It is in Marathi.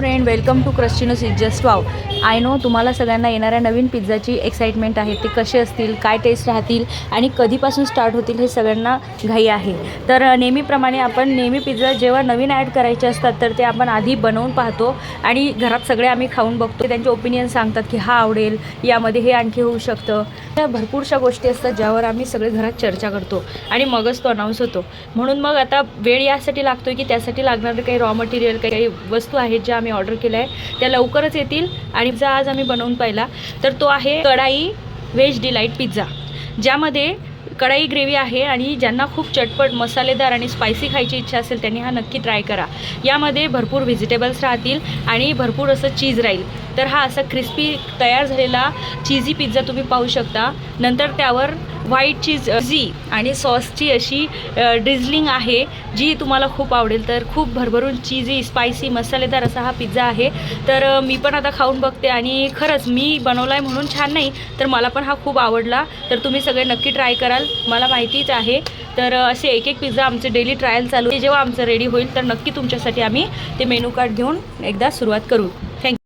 फ्रेंड, वेलकम टू क्रस्टिनोस is just wow. I know तुम्हाला सगळ्यांना येणाऱ्या नवीन पिझ्झाची एक्साइटमेंट आहे. ते कसे असतील, काय टेस्ट राहतील आणि कधीपासून स्टार्ट होतील हे सगळ्यांना घाई आहे. तर नेहमीप्रमाणे आपण नेहमी पिझ्झा जेव्हा नवीन ॲड करायचे असतात तर ते आपण आधी बनवून पाहतो आणि घरात सगळे आम्ही खाऊन बघतो. त्यांचे ओपिनियन सांगतात की हा आवडेल, यामध्ये हे आणखी होऊ शकतं. त्या भरपूरशा गोष्टी असतात ज्यावर आम्ही सगळे घरात चर्चा करतो आणि मगच तो अनाऊन्स होतो. म्हणून मग आता वेळ यासाठी लागतो की त्यासाठी लागणारे काही रॉ मटेरियल, काही वस्तू आहेत ज्या आम्ही ऑर्डर केल्या आहे त्या लवकरच येतील. आणि पिझ्झा आज आम्ही बनवून पाहिला तर तो आहे कढाई व्हेज डिलाईट पिझ्झा, ज्यामध्ये कढाई ग्रेव्ही आहे. आणि ज्यांना खूप चटपट, मसालेदार आणि स्पायसी खायची इच्छा असेल त्यांनी हा नक्की ट्राय करा. यामध्ये भरपूर व्हेजिटेबल्स राहतील आणि भरपूर असं चीज राहील. तर हा असा क्रिस्पी तयार झालेला चीझी पिझ्झा तुम्ही पाहू शकता. नंतर त्यावर व्हाईट चीज आणि सॉसची अशी ड्रिझलिंग आहे जी तुम्हाला खूप आवडेल. तर खूप भरभरून चीजी, स्पायसी, मसालेदार असा हा पिझ्झा आहे. तर मी पण आता खाऊन बघते आणि खरंच मी बनवला आहे म्हणून छान नाही, तर मला पण हा खूप आवडला. तर तुम्ही सगळे नक्की ट्राय कराल, मला माहितीच आहे. तर असे एक एक पिझ्झा आमचे डेली ट्रायल चालू आहे. जेव्हा आमचं रेडी होईल तर नक्की तुमच्यासाठी आम्ही ते मेनू कार्ड घेऊन एकदा सुरुवात करू. थँक्यू.